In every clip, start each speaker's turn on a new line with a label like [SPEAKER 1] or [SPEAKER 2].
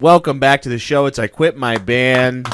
[SPEAKER 1] Welcome back to the show. It's I Quit My Band.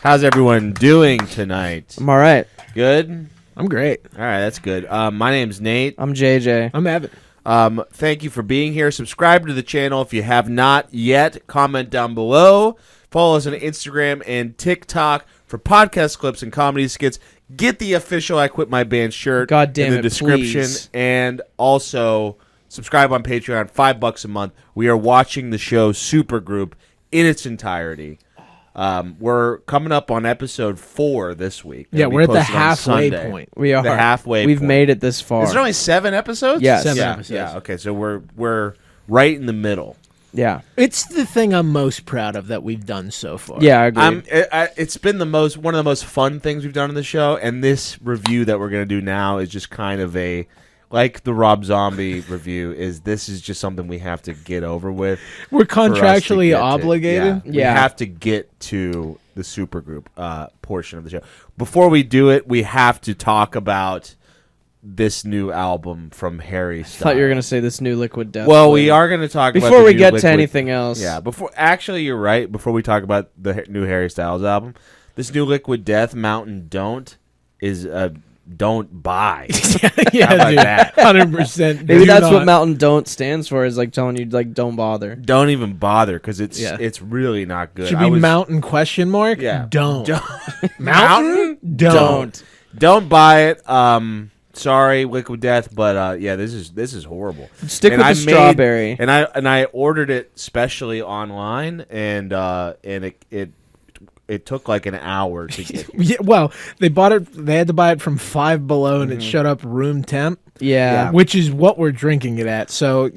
[SPEAKER 1] How's everyone doing tonight?
[SPEAKER 2] I'm all right.
[SPEAKER 1] Good?
[SPEAKER 3] I'm great.
[SPEAKER 1] All right, that's good. My name's Nate.
[SPEAKER 2] I'm JJ.
[SPEAKER 3] I'm Evan.
[SPEAKER 1] Thank you for being here. Subscribe to the channel if you have not yet. Comment down below. Follow us on Instagram and TikTok for podcast clips and comedy skits. Get the official I Quit My Band shirt
[SPEAKER 2] God damn
[SPEAKER 1] in the
[SPEAKER 2] it,
[SPEAKER 1] description.
[SPEAKER 2] please.
[SPEAKER 1] And also subscribe on Patreon, $5 a month. We are watching the show Supergroup in its entirety. We're coming up on episode 4 this week.
[SPEAKER 3] Yeah,
[SPEAKER 1] It'll be
[SPEAKER 3] we're at the
[SPEAKER 1] posted on
[SPEAKER 3] halfway
[SPEAKER 1] Sunday.
[SPEAKER 3] point.
[SPEAKER 2] We are.
[SPEAKER 1] The halfway
[SPEAKER 2] We've
[SPEAKER 1] point.
[SPEAKER 2] made it this far.
[SPEAKER 1] Is there only 7 episodes?
[SPEAKER 2] Yes.
[SPEAKER 3] 7
[SPEAKER 1] Yeah,
[SPEAKER 3] episodes.
[SPEAKER 1] yeah. Okay, so we're right in the middle.
[SPEAKER 2] Yeah.
[SPEAKER 3] It's the thing I'm most proud of that we've done so far.
[SPEAKER 2] Yeah, I agree.
[SPEAKER 1] It's been one of the most fun things we've done on the show, and this review that we're gonna do now is just kind of like the Rob Zombie review. This is just something we have to get over with.
[SPEAKER 3] We're
[SPEAKER 1] for us to
[SPEAKER 3] contractually
[SPEAKER 1] get to-
[SPEAKER 3] obligated.
[SPEAKER 1] We
[SPEAKER 2] Yeah.
[SPEAKER 1] have to get to the supergroup portion of the show. Before we do it, we have to talk about this new album from Harry Styles.
[SPEAKER 2] I thought you were going to say this new Liquid Death.
[SPEAKER 1] Well,
[SPEAKER 2] flavor.
[SPEAKER 1] we are going to talk about
[SPEAKER 2] Before
[SPEAKER 1] the
[SPEAKER 2] we
[SPEAKER 1] new
[SPEAKER 2] get to
[SPEAKER 1] Liquid-
[SPEAKER 2] anything else.
[SPEAKER 1] Yeah, actually, you're right. Before we talk about the new Harry Styles album, this new Liquid Death Mountain Don't is a don't buy.
[SPEAKER 3] Yeah,
[SPEAKER 1] How about
[SPEAKER 3] dude.
[SPEAKER 1] that?
[SPEAKER 3] 100%.
[SPEAKER 2] Maybe
[SPEAKER 3] Do
[SPEAKER 2] that's
[SPEAKER 3] not-
[SPEAKER 2] what Mountain Don't stands for, is like telling you, like, don't bother.
[SPEAKER 1] Don't even bother because it's
[SPEAKER 3] Yeah.
[SPEAKER 1] it's really not good.
[SPEAKER 3] Should be mountain question mark?
[SPEAKER 1] Yeah.
[SPEAKER 3] Don't.
[SPEAKER 1] Mountain
[SPEAKER 3] Don't.
[SPEAKER 1] Don't buy it. Sorry, Liquid Death, but yeah, this is horrible.
[SPEAKER 2] Stick
[SPEAKER 1] And
[SPEAKER 2] with
[SPEAKER 1] I
[SPEAKER 2] the strawberry.
[SPEAKER 1] And I ordered it specially online, and it took like an hour to get here.
[SPEAKER 3] Yeah, well, they bought it. They had to buy it from Five Below, and it showed up room temp,
[SPEAKER 2] Yeah.
[SPEAKER 3] which is what we're drinking it at. So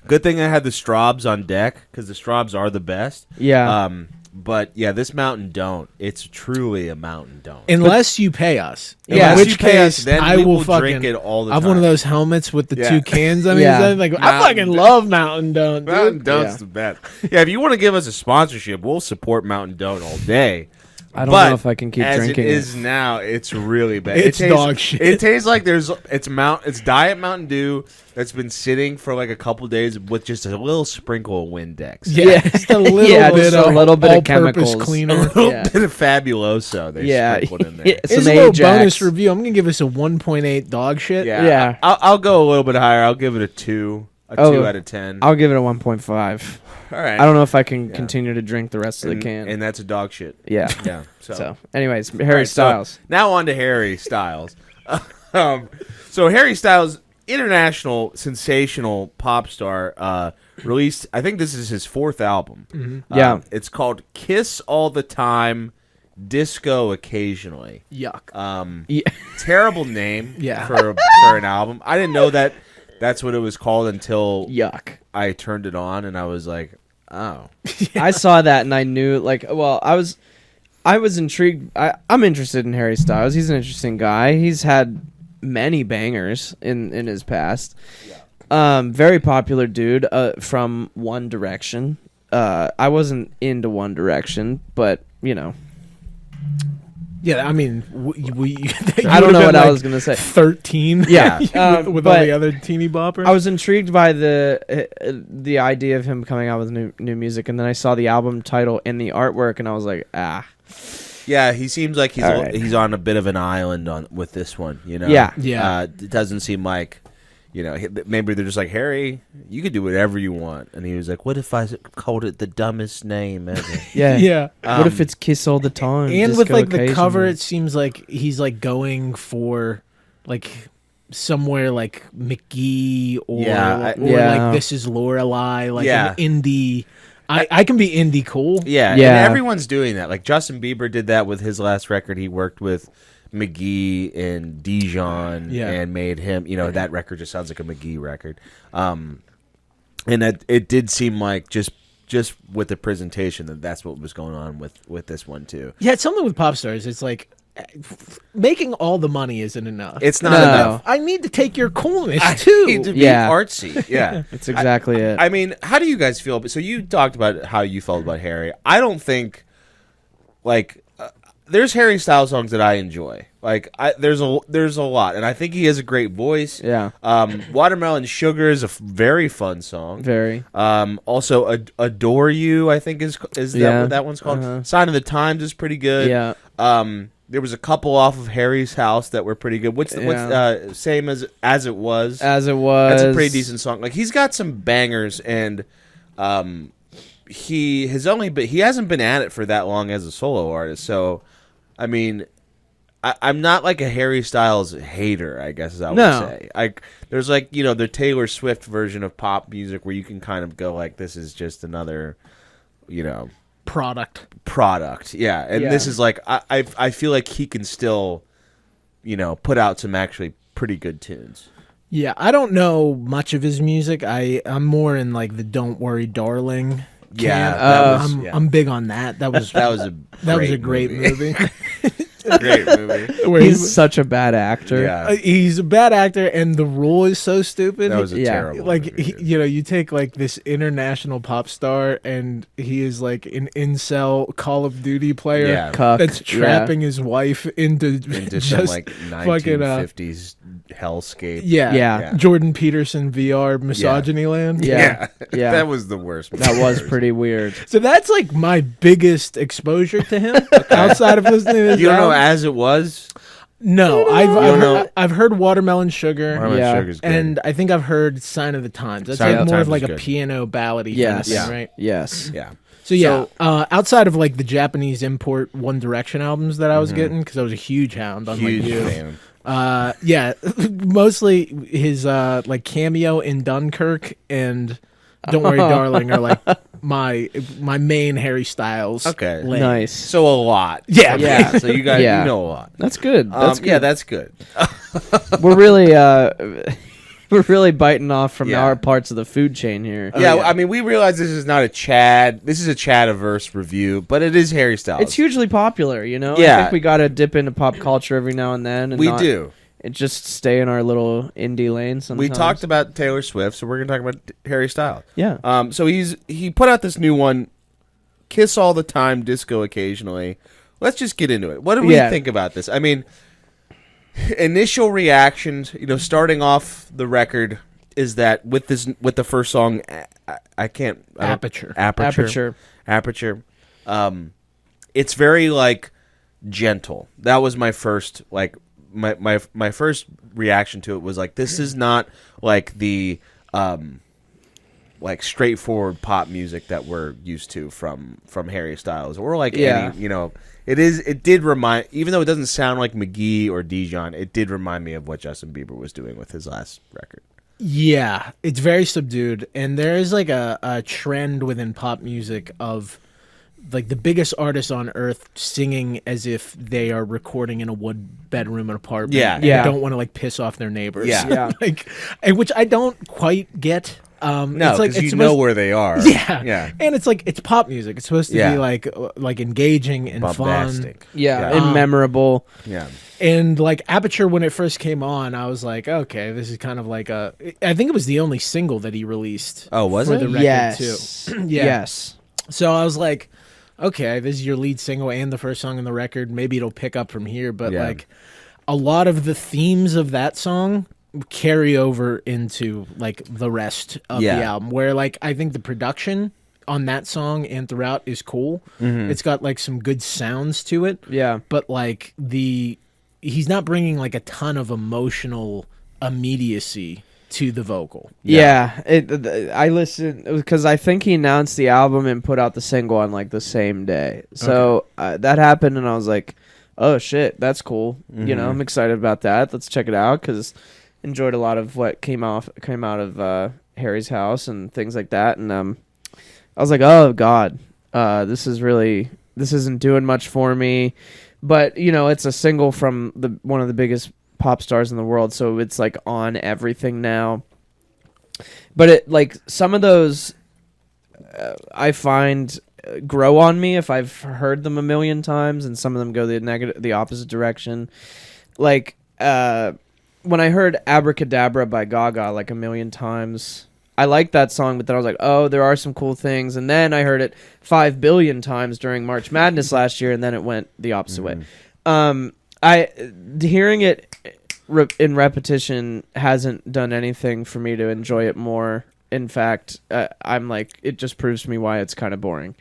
[SPEAKER 1] Good thing I had the Straubs on deck because the Straubs are the best.
[SPEAKER 2] Yeah.
[SPEAKER 1] But yeah, this Mountain Don't. It's truly a Mountain Don't.
[SPEAKER 3] unless you pay us,
[SPEAKER 2] Yeah.
[SPEAKER 3] in
[SPEAKER 1] Unless
[SPEAKER 3] which
[SPEAKER 1] you pay us,
[SPEAKER 3] case
[SPEAKER 1] then
[SPEAKER 3] I
[SPEAKER 1] we
[SPEAKER 3] will
[SPEAKER 1] will
[SPEAKER 3] fucking
[SPEAKER 1] drink it all the
[SPEAKER 3] I have one of
[SPEAKER 1] time.
[SPEAKER 3] those helmets with the
[SPEAKER 1] Yeah.
[SPEAKER 3] 2 cans. I mean,
[SPEAKER 2] Yeah.
[SPEAKER 3] I
[SPEAKER 1] Mountain
[SPEAKER 3] fucking love Mountain Don't. Dude.
[SPEAKER 1] Mountain Done's
[SPEAKER 2] Yeah.
[SPEAKER 1] the best. Yeah, if you want to give us a sponsorship, we'll support Mountain Don't all day.
[SPEAKER 2] I don't
[SPEAKER 1] But
[SPEAKER 2] know if I can keep
[SPEAKER 1] as
[SPEAKER 2] drinking
[SPEAKER 1] it is now, it's really bad.
[SPEAKER 3] It's
[SPEAKER 1] it tastes,
[SPEAKER 3] dog shit.
[SPEAKER 1] It tastes like it's Diet Mountain Dew that's been sitting for like a couple days with just a little sprinkle of Windex.
[SPEAKER 3] Yeah, just a little
[SPEAKER 2] Yeah,
[SPEAKER 3] bit
[SPEAKER 2] just
[SPEAKER 3] of
[SPEAKER 2] a little bit of
[SPEAKER 3] all-purpose
[SPEAKER 2] chemicals.
[SPEAKER 1] A
[SPEAKER 3] cleaner.
[SPEAKER 1] little
[SPEAKER 2] Yeah.
[SPEAKER 1] bit of Fabuloso they
[SPEAKER 2] Yeah.
[SPEAKER 1] sprinkled in there.
[SPEAKER 2] Yeah.
[SPEAKER 3] It's
[SPEAKER 2] Some
[SPEAKER 3] a little
[SPEAKER 2] Ajax.
[SPEAKER 3] bonus review. I'm gonna give us a 1.8 dog shit.
[SPEAKER 2] Yeah.
[SPEAKER 1] I'll go a little bit higher. I'll give it a 2. A 2 out of 10.
[SPEAKER 2] I'll give it a 1.5.
[SPEAKER 1] All right.
[SPEAKER 2] I don't know if I can continue to drink the rest of the can.
[SPEAKER 1] And that's a dog shit.
[SPEAKER 2] Yeah.
[SPEAKER 1] Yeah.
[SPEAKER 2] So, anyways, Harry
[SPEAKER 1] Alright,
[SPEAKER 2] Styles.
[SPEAKER 1] Now on to Harry Styles. So Harry Styles, international sensational pop star, released. I think this is his 4th album.
[SPEAKER 2] Yeah.
[SPEAKER 1] It's called "Kiss All the Time, Disco Occasionally."
[SPEAKER 3] Yuck.
[SPEAKER 2] Yeah.
[SPEAKER 1] Terrible name.
[SPEAKER 3] Yeah.
[SPEAKER 1] For an album. I didn't know that that's what it was called until
[SPEAKER 2] Yuck.
[SPEAKER 1] I turned it on and I was like, oh.
[SPEAKER 2] I saw that and I knew, like, well, I was intrigued. I'm interested in Harry Styles. He's an interesting guy. He's had many bangers in his past. Very popular dude from One Direction. I wasn't into One Direction, but, you know.
[SPEAKER 3] Yeah, I mean,
[SPEAKER 2] I don't know what I was going to say.
[SPEAKER 3] 13.
[SPEAKER 2] Yeah.
[SPEAKER 3] with all
[SPEAKER 2] but
[SPEAKER 3] the other teeny boppers.
[SPEAKER 2] I was intrigued by the idea of him coming out with new music, and then I saw the album title and the artwork, and I was like,
[SPEAKER 1] Yeah, he seems like he's
[SPEAKER 2] All right.
[SPEAKER 1] he's on a bit of an island with this one, you know.
[SPEAKER 2] Yeah.
[SPEAKER 3] Yeah.
[SPEAKER 1] It doesn't seem like, you know, maybe they're just like, Harry, you could do whatever you want, and he was like, what if I called it the dumbest name ever?
[SPEAKER 2] yeah.
[SPEAKER 3] yeah.
[SPEAKER 2] What if it's Kiss All the Time?
[SPEAKER 3] And with
[SPEAKER 2] Disco
[SPEAKER 3] like the cover,
[SPEAKER 2] Occasionally?
[SPEAKER 3] it seems like he's like going for like somewhere like McGee or
[SPEAKER 1] Yeah,
[SPEAKER 3] like This Is Lorelei, like
[SPEAKER 1] Yeah.
[SPEAKER 3] an indie. I can be indie cool.
[SPEAKER 1] Yeah,
[SPEAKER 2] Yeah.
[SPEAKER 1] and everyone's doing that. Like Justin Bieber did that with his last record. He worked with McGee and Dijon and made him, you know, that record just sounds like a McGee record. And that it did seem like just with the presentation that's what was going on with this one too.
[SPEAKER 3] Yeah, it's something with pop stars. It's like making all the money isn't enough.
[SPEAKER 1] It's not
[SPEAKER 2] No.
[SPEAKER 1] enough.
[SPEAKER 3] I need to take your coolness
[SPEAKER 1] I
[SPEAKER 3] too.
[SPEAKER 1] need to be
[SPEAKER 2] Yeah.
[SPEAKER 1] artsy. Yeah.
[SPEAKER 2] That's exactly it.
[SPEAKER 1] I mean, how do you guys feel? So you talked about how you felt about Harry. I don't think, like, there's Harry Styles songs that I enjoy. Like there's a lot, and I think he has a great voice.
[SPEAKER 2] Yeah.
[SPEAKER 1] Watermelon Sugar is a very fun song.
[SPEAKER 2] Very.
[SPEAKER 1] Also, Adore You, I think is that what that one's called? Sign of the Times is pretty good.
[SPEAKER 2] Yeah.
[SPEAKER 1] There was a couple off of Harry's House that were pretty good. What's Same as It Was?
[SPEAKER 2] As It Was.
[SPEAKER 1] That's a pretty decent song. Like he's got some bangers, and he hasn't been at it for that long as a solo artist. So, I mean, I'm not like a Harry Styles hater, I guess I would say. There's like, the Taylor Swift version of pop music where you can kind of go like, this is just another, product. Yeah. And this is like, I feel like he can still, put out some actually pretty good tunes.
[SPEAKER 3] Yeah, I don't know much of his music. I'm more in like the Don't Worry Darling. I'm big on that. That was a great movie.
[SPEAKER 1] Great movie.
[SPEAKER 2] He's such a bad actor.
[SPEAKER 1] Yeah.
[SPEAKER 3] He's a bad actor, and the role is so stupid.
[SPEAKER 1] That was a terrible movie.
[SPEAKER 3] You take like this international pop star, and he is like an incel Call of Duty player that's trapping his wife into just
[SPEAKER 1] some like 1950s hellscape.
[SPEAKER 3] Yeah. Jordan Peterson VR misogyny land.
[SPEAKER 2] Yeah.
[SPEAKER 1] That was the worst movie.
[SPEAKER 2] That was pretty weird.
[SPEAKER 3] So that's like my biggest exposure to him outside of listening to his
[SPEAKER 1] You don't know As It Was?
[SPEAKER 3] No, I've heard Watermelon Sugar.
[SPEAKER 1] Watermelon Sugar's good.
[SPEAKER 3] And I think I've heard Sign of the Times. That's
[SPEAKER 1] Sign of
[SPEAKER 3] like
[SPEAKER 1] the
[SPEAKER 3] more
[SPEAKER 1] Times
[SPEAKER 3] of like
[SPEAKER 1] is
[SPEAKER 3] a
[SPEAKER 1] good.
[SPEAKER 3] piano ballady kind of thing, right?
[SPEAKER 2] Yes.
[SPEAKER 1] Yeah.
[SPEAKER 3] So outside of like the Japanese import One Direction albums that I was getting, because I was a huge hound on
[SPEAKER 1] Huge
[SPEAKER 3] like
[SPEAKER 1] fan.
[SPEAKER 3] mostly his like cameo in Dunkirk and Don't Worry Darling are like my main Harry Styles.
[SPEAKER 1] Okay.
[SPEAKER 3] lane.
[SPEAKER 2] Nice.
[SPEAKER 1] So a lot.
[SPEAKER 2] Yeah.
[SPEAKER 1] So you guys, you know a lot.
[SPEAKER 2] That's good. That's good.
[SPEAKER 1] Yeah, that's good.
[SPEAKER 2] We're really biting off from our parts of the food chain here.
[SPEAKER 1] Yeah, I mean, we realize this is not a Chad. This is a Chad-averse review, but it is Harry Styles.
[SPEAKER 2] It's hugely popular, Yeah. I think we got to dip into pop culture every now and then. And
[SPEAKER 1] we do.
[SPEAKER 2] And just stay in our little indie lane sometimes.
[SPEAKER 1] We talked about Taylor Swift, so we're going to talk about Harry Styles.
[SPEAKER 2] Yeah.
[SPEAKER 1] So he put out this new one, Kiss All the Time, Disco Occasionally. Let's just get into it. What do we think about this? I mean, initial reactions, starting off the record is that with the first song,
[SPEAKER 3] Aperture.
[SPEAKER 1] It's very like gentle. That was my first like my first reaction to it was like, this is not like the like straightforward pop music that we're used to from Harry Styles or like any, it did remind, even though it doesn't sound like McGee or Dijon, it did remind me of what Justin Bieber was doing with his last record.
[SPEAKER 3] Yeah, it's very subdued, and there is like a trend within pop music of like the biggest artists on earth singing as if they are recording in a wood bedroom apartment. And they don't want to like piss off their neighbors. Like, which I don't quite get.
[SPEAKER 1] No,
[SPEAKER 3] it's like
[SPEAKER 1] because you know where they are.
[SPEAKER 3] Yeah, and it's like it's pop music. It's supposed to be like engaging and
[SPEAKER 1] bombastic.
[SPEAKER 3] fun.
[SPEAKER 2] And memorable.
[SPEAKER 1] Yeah.
[SPEAKER 3] And like Aperture, when it first came on, I was like, okay, this is kind of like I think it was the only single that he released.
[SPEAKER 1] Oh, was
[SPEAKER 3] for
[SPEAKER 1] it?
[SPEAKER 3] the record
[SPEAKER 2] Yes.
[SPEAKER 3] too.
[SPEAKER 2] Yes.
[SPEAKER 3] So I was like, okay, this is your lead single and the first song on the record. Maybe it'll pick up from here. But like a lot of the themes of that song carry over into like the rest of the album, where like I think the production on that song and throughout is cool. It's got like some good sounds to it.
[SPEAKER 2] Yeah.
[SPEAKER 3] But like he's not bringing like a ton of emotional immediacy to the vocal.
[SPEAKER 2] I listened because I think he announced the album and put out the single on like the same day. So that happened, and I was like, "Oh shit, that's cool." I'm excited about that. Let's check it out because enjoyed a lot of what came out of Harry's House and things like that. And I was like, "Oh god, this isn't doing much for me." But it's a single from one of the biggest pop stars in the world, so it's like on everything now. But it like some of those I find grow on me if I've heard them a million times, and some of them go the opposite direction. Like when I heard Abracadabra by Gaga like a million times, I liked that song, but then I was like, oh, there are some cool things. And then I heard it 5 billion times during March Madness last year, and then it went the opposite way. Hearing it in repetition hasn't done anything for me to enjoy it more. In fact, I'm like, it just proves to me why it's kind of boring.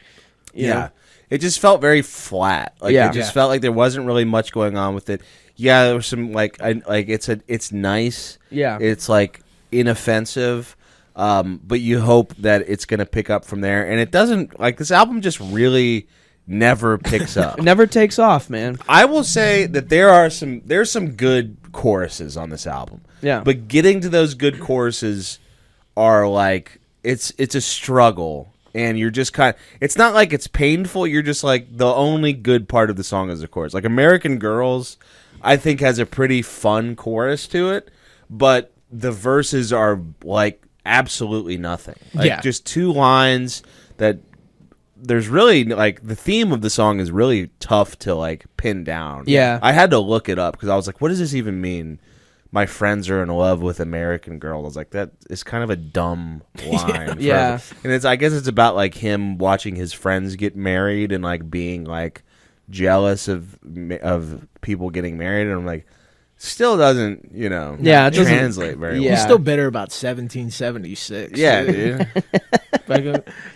[SPEAKER 2] You know?
[SPEAKER 1] It just felt very flat. Like it just felt like there wasn't really much going on with it. Yeah, there was some it's nice.
[SPEAKER 2] Yeah.
[SPEAKER 1] It's like inoffensive. But you hope that it's going to pick up from there, and it doesn't. Like, this album just really never picks up.
[SPEAKER 2] It never takes off, man.
[SPEAKER 1] I will say that there's some good choruses on this album.
[SPEAKER 2] Yeah.
[SPEAKER 1] But getting to those good choruses are like it's a struggle, and you're just it's not like it's painful, you're just like the only good part of the song is the chorus. Like American Girls, I think, has a pretty fun chorus to it, but the verses are like absolutely nothing. Like just two lines that there's really like the theme of the song is really tough to like pin down.
[SPEAKER 2] Yeah.
[SPEAKER 1] I had to look it up because I was like, what does this even mean? My friends are in love with American Girl. I was like, that is kind of a dumb line.
[SPEAKER 2] Yeah.
[SPEAKER 1] And I guess it's about like him watching his friends get married and like being like jealous of people getting married. And I'm like, still doesn't,
[SPEAKER 2] it
[SPEAKER 1] translate very well.
[SPEAKER 3] He's still bitter about 1776.
[SPEAKER 1] Yeah, dude.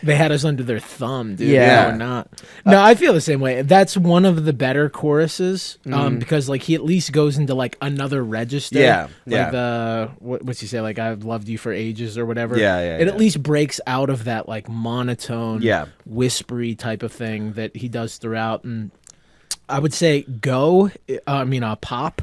[SPEAKER 3] They had us under their thumb, dude.
[SPEAKER 2] Yeah.
[SPEAKER 3] We're not. No, I feel the same way. That's one of the better choruses, because like he at least goes into like another register.
[SPEAKER 1] Yeah,
[SPEAKER 3] like the what's he say? Like, I've loved you for ages or whatever.
[SPEAKER 1] Yeah.
[SPEAKER 3] It at least breaks out of that like monotone, whispery type of thing that he does throughout. And I would say Pop.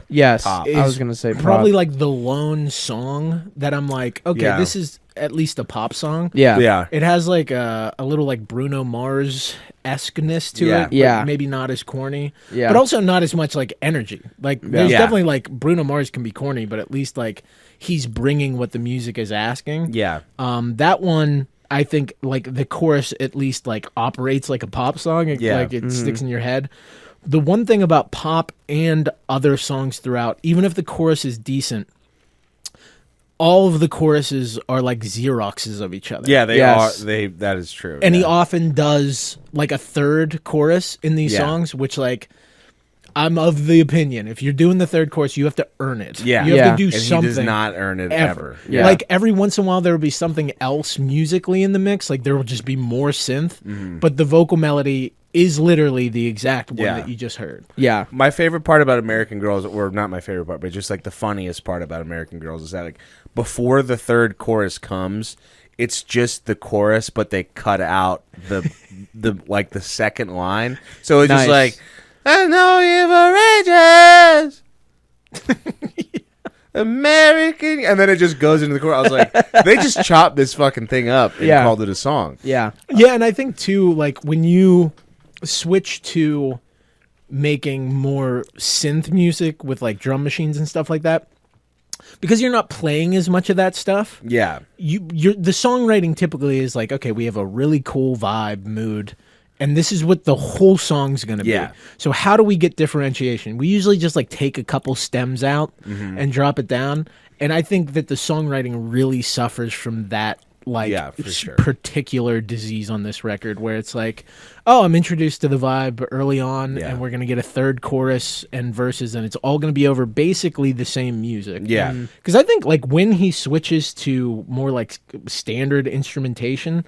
[SPEAKER 2] Yes,
[SPEAKER 1] Pop.
[SPEAKER 2] I was gonna say
[SPEAKER 3] probably
[SPEAKER 2] Pop.
[SPEAKER 3] like the lone song that I'm like, okay, this is at least a pop song.
[SPEAKER 2] Yeah.
[SPEAKER 3] It has like a little like Bruno Mars-esqueness to it.
[SPEAKER 2] Yeah.
[SPEAKER 3] But maybe not as corny.
[SPEAKER 2] Yeah.
[SPEAKER 3] But also not as much like energy. Like there's definitely like Bruno Mars can be corny, but at least like he's bringing what the music is asking.
[SPEAKER 1] Yeah.
[SPEAKER 3] That one, I think like the chorus at least like operates like a pop song. Like it sticks in your head. The one thing about Pop and other songs throughout, even if the chorus is decent, all of the choruses are like Xeroxes of each other.
[SPEAKER 1] Yeah, they are. That is true.
[SPEAKER 3] And he often does like a third chorus in these songs, which like I'm of the opinion if you're doing the third chorus, you have to earn it.
[SPEAKER 1] Yeah,
[SPEAKER 3] you have to do
[SPEAKER 1] and
[SPEAKER 3] something.
[SPEAKER 1] He does not earn it ever.
[SPEAKER 2] Yeah.
[SPEAKER 3] Like every once in a while, there will be something else musically in the mix. Like there will just be more synth, but the vocal melody is literally the exact one that you just heard.
[SPEAKER 2] Yeah.
[SPEAKER 1] My favorite part about American Girls, or not my favorite part, but just like the funniest part about American Girls is that like before the third chorus comes, it's just the chorus, but they cut out the like the second line. So it's just like, I know you've ages. American, and then it just goes into the chorus. I was like, they just chopped this fucking thing up and called it a song.
[SPEAKER 2] Yeah.
[SPEAKER 3] Yeah, and I think too, like when you switch to making more synth music with like drum machines and stuff like that, because you're not playing as much of that stuff.
[SPEAKER 1] Yeah.
[SPEAKER 3] The songwriting typically is like, okay, we have a really cool vibe, mood, and this is what the whole song's going to be. So how do we get differentiation? We usually just like take a couple stems out and drop it down. And I think that the songwriting really suffers from that like particular disease on this record, where it's like, oh, I'm introduced to the vibe early on and we're going to get a third chorus and verses and it's all going to be over basically the same music.
[SPEAKER 1] Yeah.
[SPEAKER 3] Because I think like when he switches to more like standard instrumentation,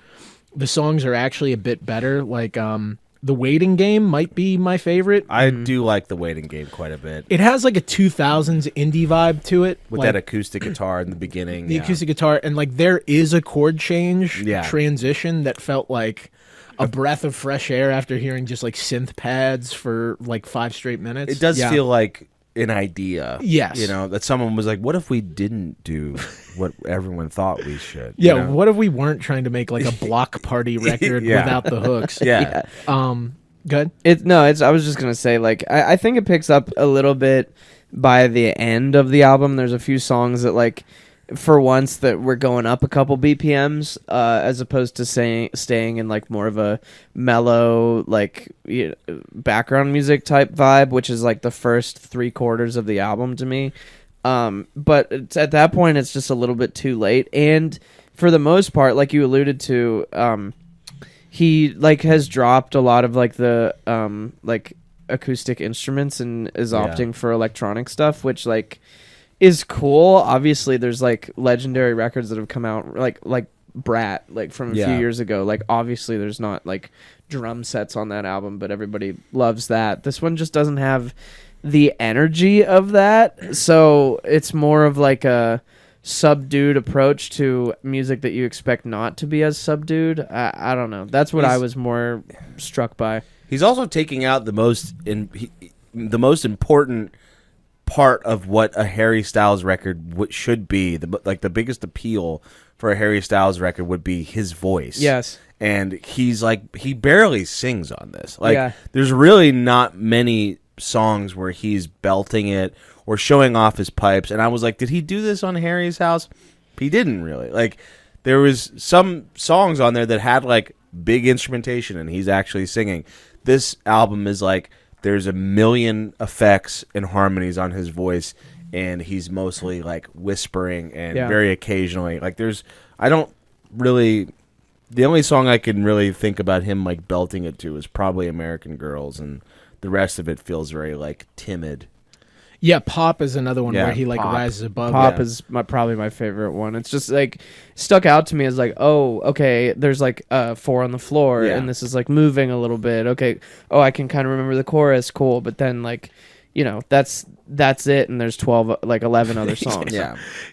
[SPEAKER 3] the songs are actually a bit better. Like The Waiting Game might be my favorite.
[SPEAKER 1] I do like The Waiting Game quite a bit.
[SPEAKER 3] It has like a 2000s indie vibe to it.
[SPEAKER 1] With
[SPEAKER 3] like,
[SPEAKER 1] that acoustic guitar in the beginning.
[SPEAKER 3] The acoustic guitar. And like there is a chord change transition that felt like a breath of fresh air after hearing just like synth pads for like 5 straight minutes.
[SPEAKER 1] It does feel like an idea.
[SPEAKER 3] Yes.
[SPEAKER 1] That someone was like, what if we didn't do what everyone thought we should?
[SPEAKER 3] Yeah, what if we weren't trying to make like a block party record without the hooks?
[SPEAKER 1] Yeah.
[SPEAKER 3] Good.
[SPEAKER 2] I was just gonna say, like, I think it picks up a little bit by the end of the album. There's a few songs that, like, for once, that we're going up a couple BPMs, as opposed to staying in like more of a mellow, like, background music type vibe, which is like the first 3/4 of the album to me. But at that point, it's just a little bit too late, and for the most part, like you alluded to, he like has dropped a lot of like the like acoustic instruments and is opting for electronic stuff, which like is cool. Obviously, there's like legendary records that have come out, like Brat, like from a few years ago. Like obviously, there's not like drum sets on that album, but everybody loves that. This one just doesn't have the energy of that, so it's more of like a subdued approach to music that you expect not to be as subdued. I don't know. That's what I was more struck by.
[SPEAKER 1] He's also taking out the most important part of what a Harry Styles record should be. The biggest appeal for a Harry Styles record would be his voice.
[SPEAKER 2] Yes.
[SPEAKER 1] And he's like, he barely sings on this. Like, there's really not many songs where he's belting it or showing off his pipes. And I was like, did he do this on Harry's House? He didn't really. Like, there was some songs on there that had like big instrumentation and he's actually singing. This album is like, there's a million effects and harmonies on his voice, and he's mostly like whispering and very occasionally. Like, the only song I can really think about him like belting it to is probably American Girls, and the rest of it feels very like timid.
[SPEAKER 3] Yeah, Pop is another one where he like rises above.
[SPEAKER 2] Pop is probably my favorite one. It's just like stuck out to me as like, oh, okay, there's like 4 on the floor, and this is like moving a little bit. Okay, oh, I can kind of remember the chorus, cool. But then like, you know, that's it, and there's 11 other songs.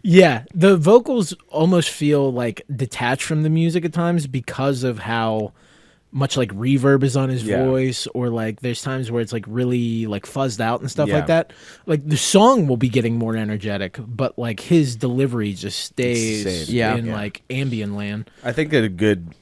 [SPEAKER 3] Yeah, the vocals almost feel like detached from the music at times because of how much like reverb is on his voice, or like there's times where it's like really like fuzzed out and stuff like that. Like the song will be getting more energetic, but like his delivery just stays in like ambient land.
[SPEAKER 1] I think that a good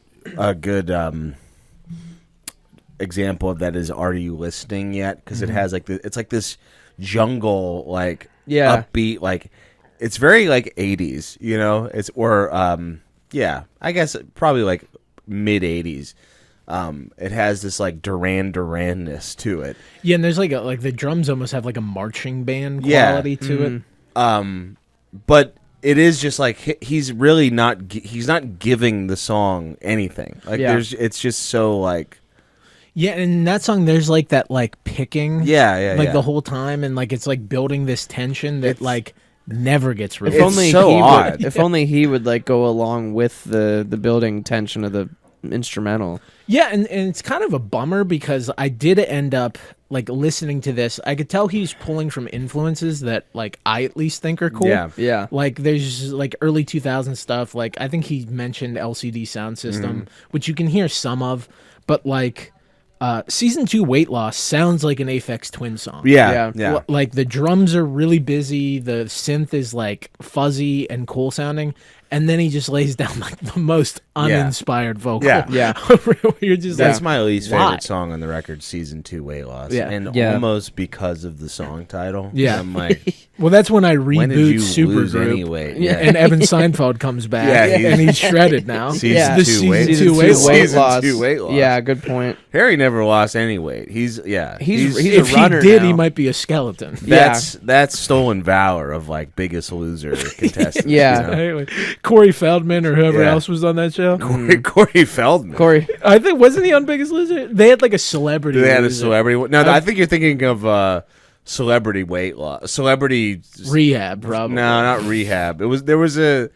[SPEAKER 1] example of that is "Are You Listening Yet?" Because it has like it's like this jungle like upbeat, like it's very like 80s, you know. It's I guess probably like mid 80s. It has this like Duran Duran-ness to it.
[SPEAKER 3] Yeah, and there's like the drums almost have like a marching band quality to it.
[SPEAKER 1] But it is just like he's really not giving the song anything. Like it's just so like.
[SPEAKER 3] Yeah, and in that song there's like that like picking. The whole time, and like it's like building this tension that like never gets released.
[SPEAKER 2] If only he would like go along with the building tension of the instrumental.
[SPEAKER 3] Yeah, and it's kind of a bummer because I did end up like listening to this. I could tell he's pulling from influences that like I at least think are cool.
[SPEAKER 2] Yeah.
[SPEAKER 3] Like there's like early 2000s stuff. Like I think he mentioned LCD Sound System, which you can hear some of, but like Season 2 Weight Loss sounds like an Aphex Twin song.
[SPEAKER 1] Yeah.
[SPEAKER 3] Like the drums are really busy, the synth is like fuzzy and cool sounding, and then he just lays down like the most uninspired vocal. You're just
[SPEAKER 1] that's my least favorite song on the record, Season 2 Weight Loss. And almost because of the song title. I'm like,
[SPEAKER 3] well, that's when I reboot
[SPEAKER 1] when did you
[SPEAKER 3] Supergroup
[SPEAKER 1] lose any weight?
[SPEAKER 3] and Evan Seinfeld comes back and he's shredded now.
[SPEAKER 1] Season 2 Weight Loss.
[SPEAKER 2] Yeah, good point.
[SPEAKER 1] Harry never lost any weight. He's a
[SPEAKER 3] if
[SPEAKER 1] runner
[SPEAKER 3] he did,
[SPEAKER 1] now.
[SPEAKER 3] he might be a skeleton.
[SPEAKER 1] That's stolen valor of like Biggest Loser contestants.
[SPEAKER 3] Like Corey Feldman or whoever else was on that show.
[SPEAKER 1] Corey Feldman.
[SPEAKER 3] I think wasn't he on Biggest Loser? They had like a celebrity.
[SPEAKER 1] They had a celebrity. No, I think you're thinking of Celebrity Weight Loss, Celebrity
[SPEAKER 3] Rehab. Probably.
[SPEAKER 1] No, not Rehab. There was a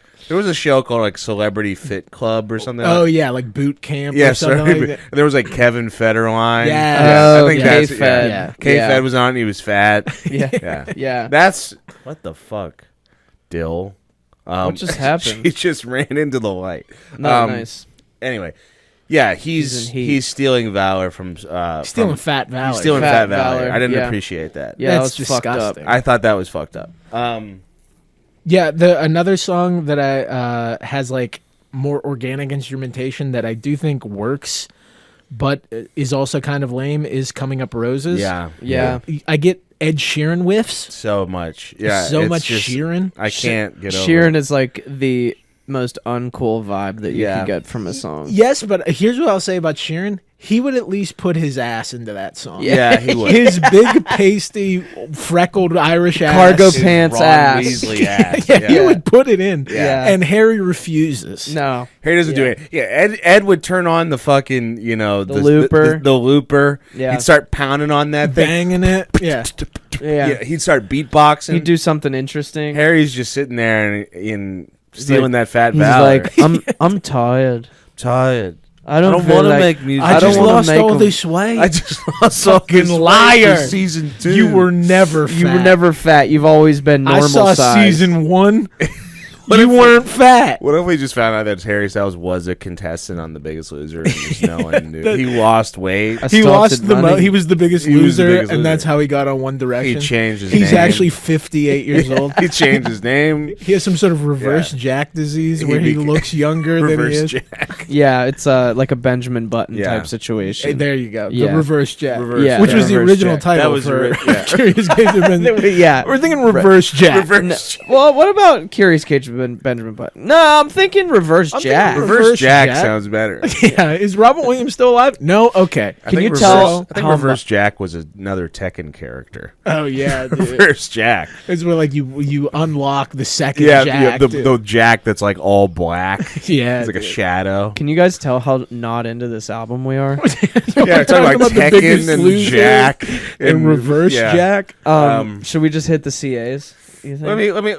[SPEAKER 1] show called like Celebrity Fit Club or something.
[SPEAKER 3] Oh yeah, like Boot Camp. Or something like that.
[SPEAKER 1] There was like Kevin Federline.
[SPEAKER 2] I think
[SPEAKER 1] that's
[SPEAKER 2] K-Fed.
[SPEAKER 1] K-Fed was on. And he was fat.
[SPEAKER 2] Yeah.
[SPEAKER 1] That's what the fuck, Dill.
[SPEAKER 2] What just happened?
[SPEAKER 1] She just ran into the light.
[SPEAKER 2] Not nice.
[SPEAKER 1] Anyway, he's stealing valor from
[SPEAKER 3] stealing Fat Valor.
[SPEAKER 1] He's stealing Fat Valor. I didn't appreciate that.
[SPEAKER 2] Yeah,
[SPEAKER 3] that's disgusting.
[SPEAKER 1] I thought that was fucked up.
[SPEAKER 3] Another song that I has like more organic instrumentation that I do think works, but is also kind of lame is Coming Up Roses.
[SPEAKER 2] Yeah.
[SPEAKER 3] I get Ed Sheeran whiffs
[SPEAKER 1] so much.
[SPEAKER 3] so much Sheeran.
[SPEAKER 1] I can't get over
[SPEAKER 2] Sheeran is like the most uncool vibe that you can get from a song.
[SPEAKER 3] Yes, but here's what I'll say about Sheeran. He would at least put his ass into that song.
[SPEAKER 1] Yeah, he would.
[SPEAKER 3] His big, pasty, freckled Irish ass.
[SPEAKER 2] Cargo pants
[SPEAKER 1] Ron
[SPEAKER 2] ass.
[SPEAKER 1] Weasley ass.
[SPEAKER 3] Yeah, he would put it in.
[SPEAKER 2] Yeah.
[SPEAKER 3] And Harry refuses.
[SPEAKER 2] No.
[SPEAKER 1] Harry doesn't do it. Yeah, Ed would turn on the fucking, the
[SPEAKER 2] looper.
[SPEAKER 1] The looper.
[SPEAKER 2] Yeah.
[SPEAKER 1] He'd start pounding on that thing.
[SPEAKER 3] Banging it. Yeah.
[SPEAKER 2] Yeah.
[SPEAKER 1] He'd start beatboxing.
[SPEAKER 2] He'd do something interesting.
[SPEAKER 1] Harry's just sitting there and stealing that fat
[SPEAKER 2] He's
[SPEAKER 1] valor.
[SPEAKER 2] like, I'm tired.
[SPEAKER 1] Tired.
[SPEAKER 2] I don't
[SPEAKER 1] want to
[SPEAKER 2] like,
[SPEAKER 1] make music.
[SPEAKER 3] I just
[SPEAKER 2] don't wanna
[SPEAKER 3] lost
[SPEAKER 2] make
[SPEAKER 3] all
[SPEAKER 2] 'em-
[SPEAKER 3] this weight.
[SPEAKER 1] I just lost all
[SPEAKER 3] Fucking
[SPEAKER 1] this weight
[SPEAKER 3] liar.
[SPEAKER 1] for season 2.
[SPEAKER 3] You were never fat.
[SPEAKER 2] You were never fat. You've always been normal
[SPEAKER 3] I saw
[SPEAKER 2] size.
[SPEAKER 3] season 1. You weren't fat.
[SPEAKER 1] What if we just found out that Harry Styles was a contestant on The Biggest Loser and just no one knew? He lost weight.
[SPEAKER 2] I
[SPEAKER 3] He
[SPEAKER 2] stunted
[SPEAKER 3] lost the
[SPEAKER 2] money.
[SPEAKER 3] He was the biggest
[SPEAKER 1] He was the
[SPEAKER 3] loser,
[SPEAKER 1] biggest
[SPEAKER 3] and
[SPEAKER 1] loser.
[SPEAKER 3] that's how he got on One
[SPEAKER 1] He
[SPEAKER 3] Direction.
[SPEAKER 1] changed his
[SPEAKER 3] He's
[SPEAKER 1] name.
[SPEAKER 3] actually 58 years old.
[SPEAKER 1] He changed his name.
[SPEAKER 3] He has some sort of reverse Jack disease where he
[SPEAKER 1] became
[SPEAKER 3] looks younger than he
[SPEAKER 1] Reverse
[SPEAKER 3] is.
[SPEAKER 1] Jack.
[SPEAKER 2] Yeah, it's like a Benjamin Button
[SPEAKER 1] Yeah.
[SPEAKER 2] type
[SPEAKER 3] Hey,
[SPEAKER 2] situation.
[SPEAKER 3] there you go.
[SPEAKER 2] Yeah.
[SPEAKER 3] The reverse Jack.
[SPEAKER 1] Reverse
[SPEAKER 2] Yeah.
[SPEAKER 3] Which
[SPEAKER 1] Jack.
[SPEAKER 3] was the
[SPEAKER 1] Reverse
[SPEAKER 3] original
[SPEAKER 1] Jack.
[SPEAKER 3] title
[SPEAKER 1] That was
[SPEAKER 3] for
[SPEAKER 1] yeah.
[SPEAKER 3] Curious Case of Benjamin.
[SPEAKER 2] Yeah.
[SPEAKER 3] We're thinking Reverse Jack.
[SPEAKER 1] Reverse Jack.
[SPEAKER 2] Well, what about Curious Cage of Benjamin Button? No, I'm thinking Reverse
[SPEAKER 3] I'm
[SPEAKER 2] Jack.
[SPEAKER 3] thinking
[SPEAKER 1] Reverse Jack
[SPEAKER 3] Jack?
[SPEAKER 1] sounds better.
[SPEAKER 3] Yeah. Is Robin Williams still alive? No? Okay.
[SPEAKER 1] I
[SPEAKER 2] Can
[SPEAKER 1] think
[SPEAKER 2] you
[SPEAKER 1] Reverse-
[SPEAKER 2] tell
[SPEAKER 1] I think
[SPEAKER 2] how
[SPEAKER 1] Reverse Jack was another Tekken character.
[SPEAKER 3] Oh, yeah. Dude.
[SPEAKER 1] Reverse Jack.
[SPEAKER 3] It's where, like, you unlock the second
[SPEAKER 1] Yeah,
[SPEAKER 3] Jack.
[SPEAKER 1] the Jack that's like all black.
[SPEAKER 3] Yeah.
[SPEAKER 1] It's like a
[SPEAKER 3] dude.
[SPEAKER 1] shadow.
[SPEAKER 2] Can you guys tell how not into this album we are?
[SPEAKER 1] Yeah, we're talking about
[SPEAKER 3] the biggest
[SPEAKER 1] Tekken and
[SPEAKER 3] loser
[SPEAKER 1] Jack
[SPEAKER 3] and Reverse
[SPEAKER 1] yeah.
[SPEAKER 3] Jack.
[SPEAKER 2] Should we just hit the CAs? You think?
[SPEAKER 1] Let me.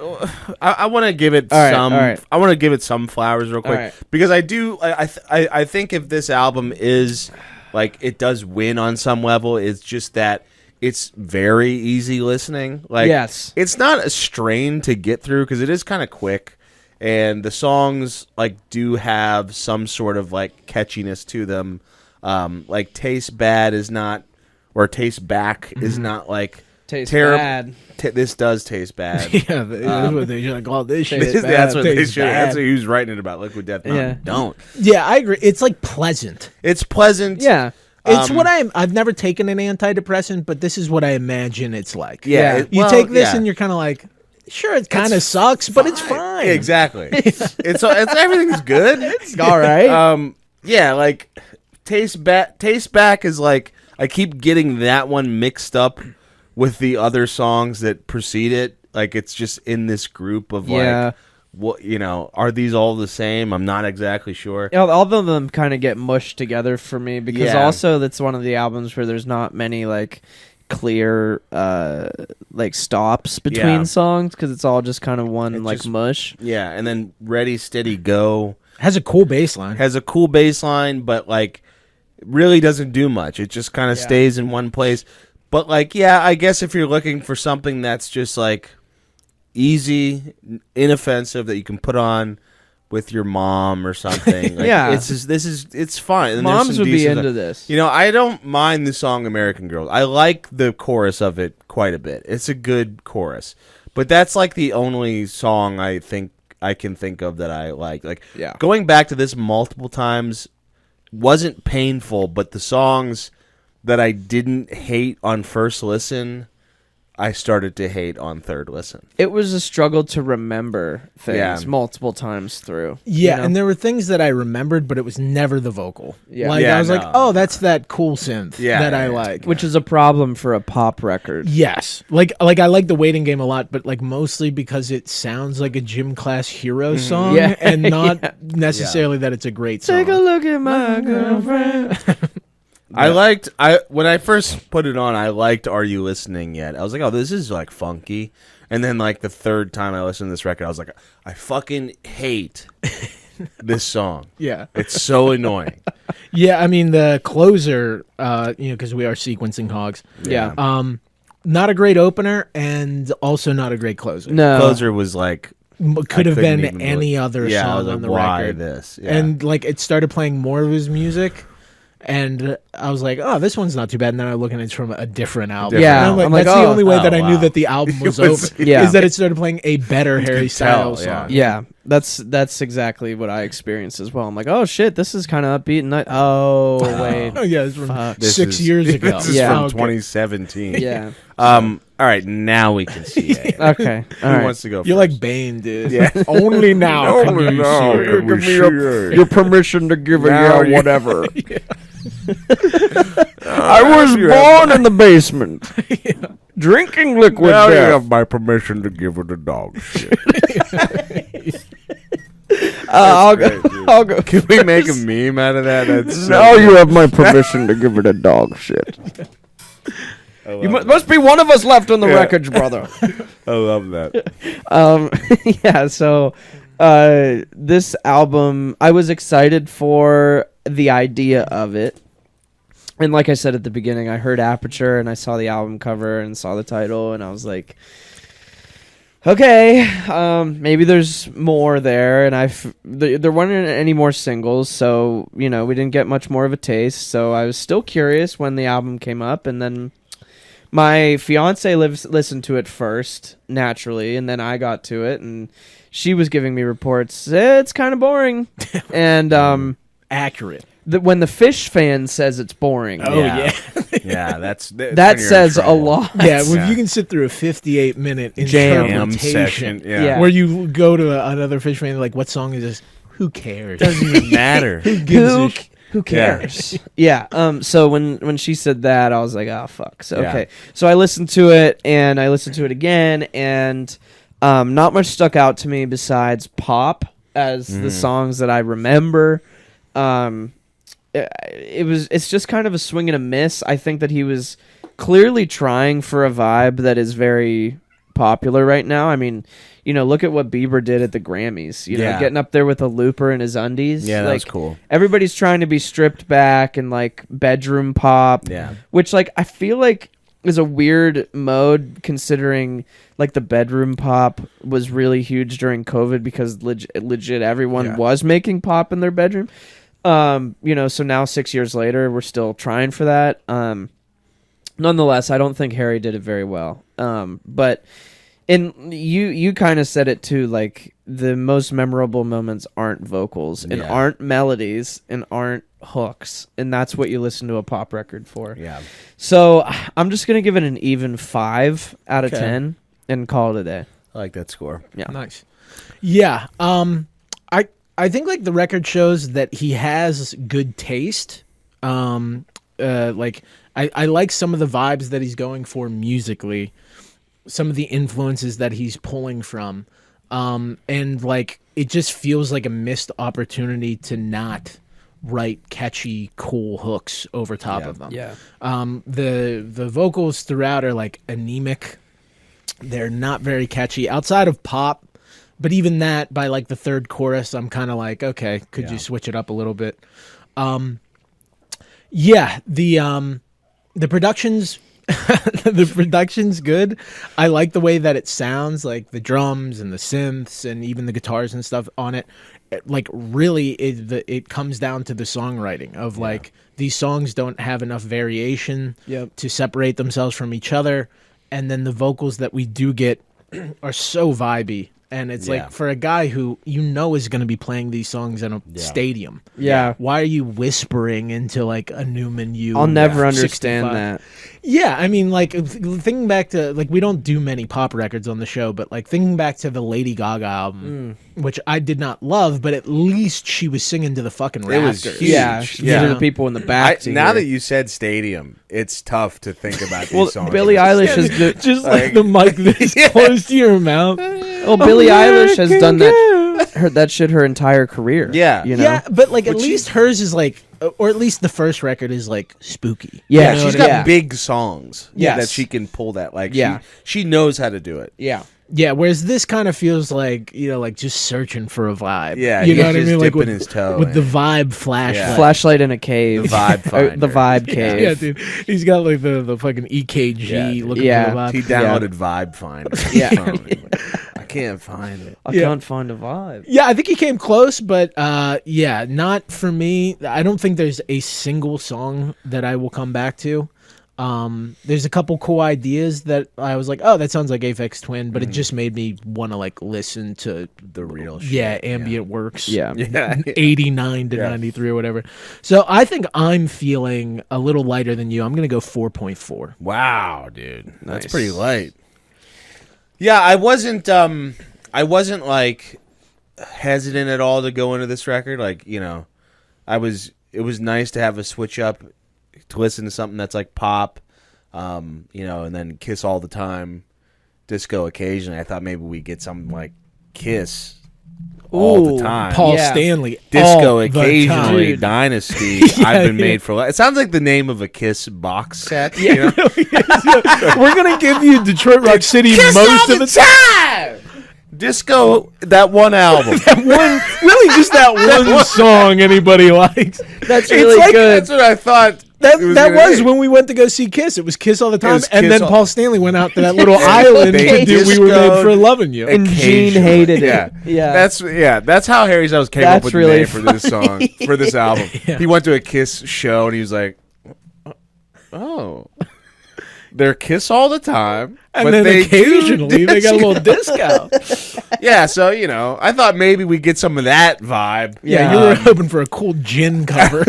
[SPEAKER 1] I want to give it
[SPEAKER 2] All right,
[SPEAKER 1] some.
[SPEAKER 2] all right.
[SPEAKER 1] I want to give it some flowers real quick
[SPEAKER 2] right.
[SPEAKER 1] because I do. I think if this album is like it does win on some level, it's just that it's very easy listening. Like
[SPEAKER 2] Yes.
[SPEAKER 1] it's not a strain to get through because it is kind of quick, and the songs like do have some sort of like catchiness to them. Like Taste Bad is not, or Taste Back is not like.
[SPEAKER 2] Tastes
[SPEAKER 1] terrible.
[SPEAKER 2] bad.
[SPEAKER 1] This does taste bad.
[SPEAKER 3] Yeah, that's what they're like. Oh, this shit.
[SPEAKER 2] Tastes
[SPEAKER 3] is bad.
[SPEAKER 1] That's what they
[SPEAKER 3] Tastes
[SPEAKER 1] should.
[SPEAKER 3] bad.
[SPEAKER 1] That's what he was writing it about. Liquid Death Mountain.
[SPEAKER 2] Yeah.
[SPEAKER 1] Don't.
[SPEAKER 3] Yeah, I agree. It's like pleasant.
[SPEAKER 1] It's pleasant.
[SPEAKER 2] Yeah.
[SPEAKER 3] It's what I've never taken an antidepressant, but this is what I imagine it's like.
[SPEAKER 1] Yeah.
[SPEAKER 2] Yeah.
[SPEAKER 3] You take this and you're kind of like, sure, it kind of sucks, but it's fine.
[SPEAKER 1] Yeah, exactly. it's everything's good.
[SPEAKER 2] It's all right.
[SPEAKER 1] Yeah, like Taste Back is like I keep getting that one mixed up with the other songs that precede it. Like it's just in this group of
[SPEAKER 2] Yeah.
[SPEAKER 1] like what are these all the same? I'm not exactly sure.
[SPEAKER 2] Yeah, all of them kind of get mushed together for me because
[SPEAKER 1] Yeah.
[SPEAKER 2] also that's one of the albums where there's not many like clear like stops between
[SPEAKER 1] Yeah.
[SPEAKER 2] songs because it's all just kind of one
[SPEAKER 1] It's
[SPEAKER 2] like
[SPEAKER 1] just-
[SPEAKER 2] mush.
[SPEAKER 1] Yeah, and then Ready Steady Go
[SPEAKER 3] Has a cool bass line.
[SPEAKER 1] has a cool bass line, but like really doesn't do much. It just kind of
[SPEAKER 2] Yeah.
[SPEAKER 1] stays in one place. But like, yeah, I guess if you're looking for something that's just like easy, inoffensive that you can put on with your mom or something, like,
[SPEAKER 2] Yeah.
[SPEAKER 1] it's fine. And there's
[SPEAKER 2] Moms
[SPEAKER 1] some
[SPEAKER 2] would be
[SPEAKER 1] decent
[SPEAKER 2] into
[SPEAKER 1] stuff.
[SPEAKER 2] this.
[SPEAKER 1] You know, I don't mind the song American Girl. I like the chorus of it quite a bit. It's a good chorus. But that's like the only song I think I can think of that I like. Like
[SPEAKER 2] Yeah.
[SPEAKER 1] going back to this multiple times wasn't painful, but the songs that I didn't hate on first listen, I started to hate on third listen.
[SPEAKER 2] It was a struggle to remember things
[SPEAKER 1] Yeah.
[SPEAKER 2] multiple times through.
[SPEAKER 3] Yeah,
[SPEAKER 2] you know?
[SPEAKER 3] and there were things that I remembered, but it was never the vocal.
[SPEAKER 2] Yeah.
[SPEAKER 3] Like
[SPEAKER 1] Yeah,
[SPEAKER 3] I was like,
[SPEAKER 1] no.
[SPEAKER 3] oh, that's that cool synth
[SPEAKER 1] Yeah,
[SPEAKER 3] that I
[SPEAKER 1] yeah,
[SPEAKER 3] like.
[SPEAKER 2] which is a problem for a pop record.
[SPEAKER 3] Yes, like I like the Waiting Game a lot, but like mostly because it sounds like a gym class hero song,
[SPEAKER 2] Yeah.
[SPEAKER 3] and not
[SPEAKER 2] Yeah.
[SPEAKER 3] necessarily that it's a great song.
[SPEAKER 2] Take a look at my girlfriend.
[SPEAKER 1] When I first put it on, I liked Are You Listening Yet? I was like, oh, this is like funky. And then like the third time I listened to this record, I was like, I fucking hate this song.
[SPEAKER 3] Yeah,
[SPEAKER 1] It's so annoying.
[SPEAKER 3] yeah. I mean the closer, because we are sequencing hogs.
[SPEAKER 2] Yeah.
[SPEAKER 3] Not a great opener, and also not a great closer.
[SPEAKER 2] No.
[SPEAKER 1] Closer was like
[SPEAKER 3] Could
[SPEAKER 1] I
[SPEAKER 3] have
[SPEAKER 1] couldn't
[SPEAKER 3] been
[SPEAKER 1] even
[SPEAKER 3] any other
[SPEAKER 1] I
[SPEAKER 3] song
[SPEAKER 1] was like,
[SPEAKER 3] on the
[SPEAKER 1] why
[SPEAKER 3] record.
[SPEAKER 1] this? Yeah.
[SPEAKER 3] And like it started playing more of his music, and I was like, "Oh, this one's not too bad." And then I look and it's from a different album.
[SPEAKER 2] Yeah,
[SPEAKER 3] And
[SPEAKER 2] I'm like,
[SPEAKER 3] that's the
[SPEAKER 2] oh,
[SPEAKER 3] only way that I knew
[SPEAKER 1] wow.
[SPEAKER 3] that the album was
[SPEAKER 1] It was-
[SPEAKER 3] over.
[SPEAKER 2] yeah.
[SPEAKER 3] Is that it started playing a better Harry
[SPEAKER 1] could tell,
[SPEAKER 3] Styles
[SPEAKER 1] yeah.
[SPEAKER 3] song.
[SPEAKER 2] Yeah, That's exactly what I experienced as well. I'm like, oh shit, this is kind of upbeat, and oh wait,
[SPEAKER 3] Oh yeah, it's from
[SPEAKER 2] This
[SPEAKER 3] 6 years ago.
[SPEAKER 1] This is
[SPEAKER 2] Yeah.
[SPEAKER 1] from
[SPEAKER 3] Okay.
[SPEAKER 1] 2017.
[SPEAKER 2] yeah.
[SPEAKER 1] All right, now we can see it.
[SPEAKER 2] Okay,
[SPEAKER 1] Who
[SPEAKER 2] all right.
[SPEAKER 1] wants to go
[SPEAKER 3] You're
[SPEAKER 1] first?
[SPEAKER 3] like Bane, dude.
[SPEAKER 1] Yeah.
[SPEAKER 3] Only now can
[SPEAKER 1] Only
[SPEAKER 3] you
[SPEAKER 1] now
[SPEAKER 3] see it.
[SPEAKER 1] can we see it.
[SPEAKER 2] Your permission to give
[SPEAKER 1] Now you-
[SPEAKER 2] whatever. I was born in the basement, drinking liquid
[SPEAKER 1] Now you
[SPEAKER 2] death.
[SPEAKER 1] have my permission to give it a dog shit.
[SPEAKER 2] I'll
[SPEAKER 1] great,
[SPEAKER 2] go.
[SPEAKER 1] dude.
[SPEAKER 2] I'll go.
[SPEAKER 1] Can we make a meme out of that? That's so
[SPEAKER 2] Now you
[SPEAKER 1] good.
[SPEAKER 2] have my permission to give it a dog shit.
[SPEAKER 1] I love
[SPEAKER 2] You
[SPEAKER 1] it.
[SPEAKER 2] must be one of us left on the
[SPEAKER 1] Yeah.
[SPEAKER 2] wreckage, brother.
[SPEAKER 1] I love that.
[SPEAKER 2] Yeah, so this album, I was excited for the idea of it. And like I said at the beginning, I heard Aperture and I saw the album cover and saw the title and I was like, okay, maybe there's more there. And there weren't any more singles, so, we didn't get much more of a taste. So I was still curious when the album came up, and then my fiance listened to it first, naturally, and then I got to it, and she was giving me reports. It's kind of boring. And
[SPEAKER 3] Accurate.
[SPEAKER 2] when the Fish fan says it's boring,
[SPEAKER 3] Oh yeah.
[SPEAKER 1] Yeah, that's
[SPEAKER 2] that says a lot.
[SPEAKER 3] Yeah, well,
[SPEAKER 1] Yeah.
[SPEAKER 3] you can sit through a 58-minute
[SPEAKER 2] Jam
[SPEAKER 3] interpretation
[SPEAKER 1] session. Yeah.
[SPEAKER 2] Yeah.
[SPEAKER 3] where you go to another Fish fan like, what song is this? Who cares?
[SPEAKER 1] Doesn't even matter.
[SPEAKER 3] Who gives a
[SPEAKER 2] Who cares? Yeah. So when she said that, I was like, oh fuck. So
[SPEAKER 1] Yeah.
[SPEAKER 2] okay. So I listened to it and I listened to it again, and not much stuck out to me besides Pop as the songs that I remember. It's just kind of a swing and a miss. I think that he was clearly trying for a vibe that is very popular right now. I mean, look at what Bieber did at the Grammys.
[SPEAKER 1] Yeah.
[SPEAKER 2] Getting up there with a looper in his undies.
[SPEAKER 1] Yeah, that was
[SPEAKER 2] Like,
[SPEAKER 1] cool.
[SPEAKER 2] everybody's trying to be stripped back and like bedroom pop.
[SPEAKER 1] Yeah.
[SPEAKER 2] Which like I feel like is a weird mode considering like the bedroom pop was really huge during COVID because legit everyone
[SPEAKER 1] Yeah.
[SPEAKER 2] was making pop in their bedroom. So now 6 years later we're still trying for that. Nonetheless, I don't think Harry did it very well. But and you kind of said it too, like the most memorable moments aren't vocals and
[SPEAKER 1] Yeah.
[SPEAKER 2] aren't melodies and aren't hooks, and that's what you listen to a pop record for.
[SPEAKER 1] Yeah.
[SPEAKER 2] So I'm just gonna give it an even 5 out of
[SPEAKER 3] Okay.
[SPEAKER 2] 10 and call it a day.
[SPEAKER 1] I like that score.
[SPEAKER 2] Yeah.
[SPEAKER 3] Nice. Yeah. I think like the record shows that he has good taste. Like I like some of the vibes that he's going for musically, some of the influences that he's pulling from. And like it just feels like a missed opportunity to not write catchy, cool hooks over top of them.
[SPEAKER 2] Yeah.
[SPEAKER 3] The vocals throughout are like anemic. They're not very catchy outside of Pop, but even that by like the third chorus, I'm kind of like, okay, could you switch it up a little bit? Yeah, the production's the production's good. I like the way that it sounds, like the drums and the synths and even the guitars and stuff on it. Like really, it comes down to the songwriting of like these songs don't have enough variation to separate themselves from each other, and then the vocals that we do get are so vibey. And it's like for a guy who is going to be playing these songs in a stadium.
[SPEAKER 2] Yeah.
[SPEAKER 3] Why are you whispering into like a Newman U?
[SPEAKER 2] I'll never
[SPEAKER 3] 65?
[SPEAKER 2] understand that.
[SPEAKER 3] Yeah, I mean, like thinking back to like we don't do many pop records on the show, but like thinking back to the Lady Gaga album, which I did not love, but at least she was singing to the fucking
[SPEAKER 1] It was
[SPEAKER 3] rafters.
[SPEAKER 1] huge.
[SPEAKER 2] Yeah.
[SPEAKER 1] Yeah.
[SPEAKER 2] To the people in the back. to
[SPEAKER 1] Now
[SPEAKER 2] hear.
[SPEAKER 1] that you said stadium, it's tough to think about these
[SPEAKER 2] well,
[SPEAKER 1] songs.
[SPEAKER 2] Billie Eilish has
[SPEAKER 3] Just
[SPEAKER 1] Like-
[SPEAKER 3] like the mic this close to your mouth.
[SPEAKER 2] well, Billie Eilish has done that shit her entire career.
[SPEAKER 1] Yeah.
[SPEAKER 2] You know?
[SPEAKER 3] Yeah, but like at
[SPEAKER 1] Which
[SPEAKER 3] least hers is like, or at least the first record is like spooky.
[SPEAKER 2] Yeah,
[SPEAKER 1] Yeah,
[SPEAKER 3] You know
[SPEAKER 1] she's
[SPEAKER 3] what I
[SPEAKER 1] got
[SPEAKER 3] mean?
[SPEAKER 1] big songs
[SPEAKER 2] Yes.
[SPEAKER 1] that she can pull that. Like,
[SPEAKER 2] Yeah.
[SPEAKER 1] she knows how to do it.
[SPEAKER 2] Yeah.
[SPEAKER 3] Yeah, whereas this kind of feels like, like just searching for a vibe.
[SPEAKER 1] Yeah,
[SPEAKER 3] you know
[SPEAKER 1] he's
[SPEAKER 3] what I
[SPEAKER 1] just
[SPEAKER 3] mean? Like
[SPEAKER 1] dipping
[SPEAKER 3] with,
[SPEAKER 1] his toe
[SPEAKER 3] with
[SPEAKER 1] in.
[SPEAKER 3] the vibe flashlight.
[SPEAKER 1] Yeah.
[SPEAKER 2] Flashlight in a cave.
[SPEAKER 1] The vibe
[SPEAKER 2] Or the
[SPEAKER 1] finder.
[SPEAKER 2] vibe
[SPEAKER 1] Yeah.
[SPEAKER 2] cave.
[SPEAKER 3] Yeah, dude. He's got like the fucking EKG
[SPEAKER 1] Yeah.
[SPEAKER 3] looking
[SPEAKER 2] Yeah.
[SPEAKER 3] for the vibe.
[SPEAKER 1] He downloaded Vibe Finder.
[SPEAKER 2] Yeah.
[SPEAKER 1] I can't find it.
[SPEAKER 2] I
[SPEAKER 3] Yeah.
[SPEAKER 2] can't find a vibe.
[SPEAKER 3] Yeah, I think he came close, but not for me. I don't think there's a single song that I will come back to. There's a couple cool ideas that I was like, oh, that sounds like Aphex Twin, but it just made me want to like listen to
[SPEAKER 1] the real shit.
[SPEAKER 3] ambient works.
[SPEAKER 2] Yeah.
[SPEAKER 3] 89 to 93 or whatever. So I think I'm feeling a little lighter than you. I'm going to go 4.4.
[SPEAKER 1] Wow, dude. That's
[SPEAKER 2] Nice.
[SPEAKER 1] pretty light. Yeah, I wasn't like hesitant at all to go into this record. Like, you know, it was nice to have a switch up to listen to something that's like pop, you know, and then Kiss all the time, disco occasionally. I thought maybe we'd get something like Kiss all the time.
[SPEAKER 3] Paul Stanley.
[SPEAKER 1] Disco
[SPEAKER 3] all the
[SPEAKER 1] occasionally,
[SPEAKER 3] time.
[SPEAKER 1] Dynasty.
[SPEAKER 3] Yeah,
[SPEAKER 1] I've been
[SPEAKER 3] yeah.
[SPEAKER 1] made for life. It sounds like the name of a Kiss box set.
[SPEAKER 3] Yeah,
[SPEAKER 1] You know?
[SPEAKER 3] we're going to give you Detroit Rock City
[SPEAKER 1] Kiss
[SPEAKER 3] most
[SPEAKER 1] all
[SPEAKER 3] of the
[SPEAKER 1] time. Disco, that one album.
[SPEAKER 3] really just that one song anybody likes.
[SPEAKER 2] That's
[SPEAKER 3] It's
[SPEAKER 2] really
[SPEAKER 3] like-
[SPEAKER 2] good.
[SPEAKER 1] That's what I thought.
[SPEAKER 3] That
[SPEAKER 1] it
[SPEAKER 3] was
[SPEAKER 1] gonna be.
[SPEAKER 3] when we went to go see Kiss. It was Kiss all the time,
[SPEAKER 1] was
[SPEAKER 3] and
[SPEAKER 1] Kiss
[SPEAKER 3] then
[SPEAKER 1] all-
[SPEAKER 3] Paul Stanley went out to that little island
[SPEAKER 1] they
[SPEAKER 3] to do "We Were Made for Loving You."
[SPEAKER 2] And Gene
[SPEAKER 1] Occasionally.
[SPEAKER 2] hated it.
[SPEAKER 1] Yeah.
[SPEAKER 2] Yeah.
[SPEAKER 1] That's how Harry Styles came
[SPEAKER 2] That's
[SPEAKER 1] up with
[SPEAKER 2] really
[SPEAKER 1] the name for this song, for this album.
[SPEAKER 3] Yeah.
[SPEAKER 1] He went to a Kiss show and he was like, "Oh, they're Kiss all the time,
[SPEAKER 3] And
[SPEAKER 1] but
[SPEAKER 3] then
[SPEAKER 1] they
[SPEAKER 3] occasionally
[SPEAKER 1] do
[SPEAKER 3] they got a little
[SPEAKER 1] disco."
[SPEAKER 3] disco.
[SPEAKER 1] Yeah, so you know, I thought maybe we get some of that vibe.
[SPEAKER 3] Yeah, you were hoping for a cool gin cover.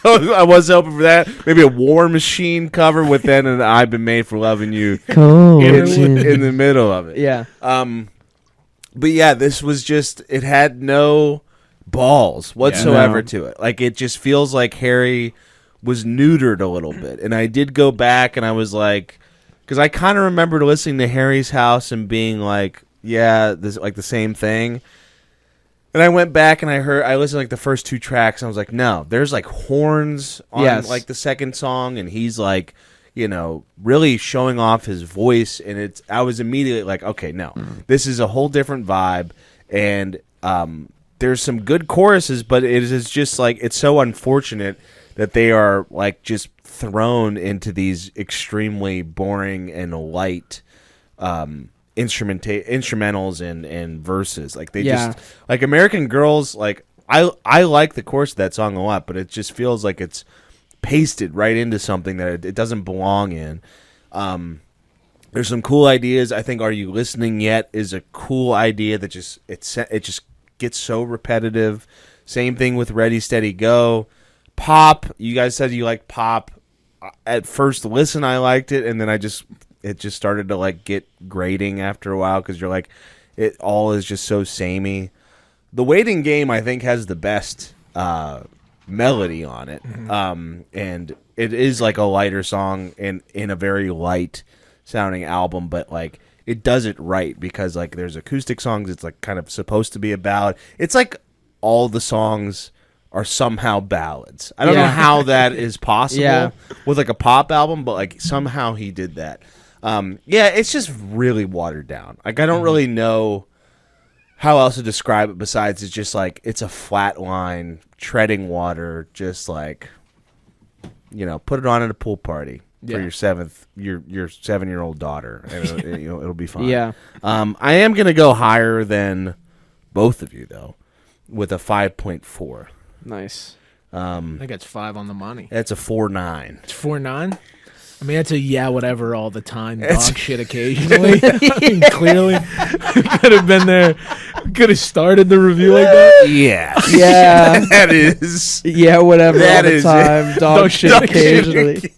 [SPEAKER 1] I was hoping for that. Maybe a War Machine cover with then an "I've Been Made for Loving You"
[SPEAKER 2] Cool.
[SPEAKER 1] in the middle of it.
[SPEAKER 2] Yeah.
[SPEAKER 1] But yeah, this was just, it had no balls whatsoever
[SPEAKER 2] No.
[SPEAKER 1] to it. Like, it just feels like Harry was neutered a little bit. And I did go back and I was like, because I kind of remembered listening to Harry's House and being like, yeah, this like the same thing. And I went back and I listened to like the first two tracks and I was like, no, there's like horns on like the second song and he's like, you know, really showing off his voice, and I was immediately like, okay, no, this is a whole different vibe, and there's some good choruses, but it is just like, it's so unfortunate that they are like just thrown into these extremely boring and light instrumentals and verses. Like they just like American Girls, like I like the chorus of that song a lot, but it just feels like it's pasted right into something that it doesn't belong in. There's some cool ideas. I think "Are You Listening Yet" is a cool idea that it just gets so repetitive. Same thing with "Ready Steady Go." Pop, you guys said you like pop. At first listen I liked it, and then it just started to like get grating after a while because you're like, it all is just so samey. The Waiting Game, I think, has the best melody on it, and it is like a lighter song and in a very light sounding album, but like it does it right because like there's acoustic songs. It's like kind of supposed to be a ballad. It's like all the songs are somehow ballads. I don't know how that is possible with like a pop album, but like somehow he did that. It's just really watered down. Like I don't really know how else to describe it besides it's just like it's a flat line treading water, just like, you know, put it on at a pool party for your 7-year-old daughter, and it'll be fine.
[SPEAKER 2] Yeah.
[SPEAKER 1] I am gonna go higher than both of you though, with a 5.4.
[SPEAKER 2] Nice.
[SPEAKER 3] I think that's 5 on the money.
[SPEAKER 1] That's a 4.9.
[SPEAKER 3] It's 4.9. I mean, that's a whatever all the time, dog shit occasionally. I mean, clearly, we could have been there. We could have started the review like that.
[SPEAKER 1] Yeah.
[SPEAKER 2] Yeah.
[SPEAKER 1] That is.
[SPEAKER 2] Yeah, whatever.
[SPEAKER 1] That
[SPEAKER 2] all the
[SPEAKER 1] is
[SPEAKER 2] time. Dog shit occasionally.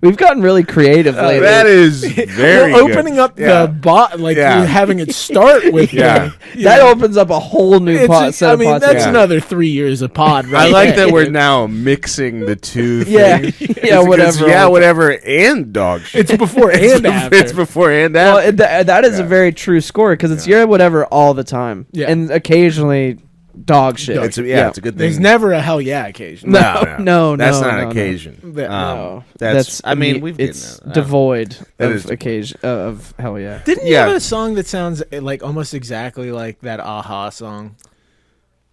[SPEAKER 2] We've gotten really creative lately.
[SPEAKER 1] That is very good.
[SPEAKER 3] Opening up the bot, like
[SPEAKER 1] Yeah.
[SPEAKER 3] you're having it start with.
[SPEAKER 1] Yeah.
[SPEAKER 2] That opens up a whole new set
[SPEAKER 3] I
[SPEAKER 2] of
[SPEAKER 3] mean,
[SPEAKER 2] pods.
[SPEAKER 3] that's
[SPEAKER 1] Yeah.
[SPEAKER 3] another 3 years of pod, right?
[SPEAKER 1] I like
[SPEAKER 3] there.
[SPEAKER 1] that we're now mixing the two
[SPEAKER 2] Yeah.
[SPEAKER 1] things.
[SPEAKER 2] Yeah,
[SPEAKER 1] It's-
[SPEAKER 2] whatever.
[SPEAKER 1] Yeah, whatever, and dog shit.
[SPEAKER 3] It's before and after.
[SPEAKER 1] It's before and
[SPEAKER 2] Well,
[SPEAKER 1] after.
[SPEAKER 2] that is a very true score because it's yeah whatever all the time.
[SPEAKER 3] Yeah.
[SPEAKER 2] And occasionally dog shit.
[SPEAKER 1] It's a good thing.
[SPEAKER 3] There's never a hell yeah occasion.
[SPEAKER 2] No,
[SPEAKER 1] That's
[SPEAKER 2] no,
[SPEAKER 1] not
[SPEAKER 2] no,
[SPEAKER 1] an
[SPEAKER 2] no.
[SPEAKER 1] occasion.
[SPEAKER 2] No,
[SPEAKER 1] That's. I mean, we've
[SPEAKER 2] it's
[SPEAKER 1] getting
[SPEAKER 2] devoid
[SPEAKER 1] That
[SPEAKER 2] of
[SPEAKER 1] is
[SPEAKER 2] occasion of hell yeah.
[SPEAKER 3] Didn't you
[SPEAKER 1] Yeah.
[SPEAKER 3] have a song that sounds like almost exactly like that Aha song?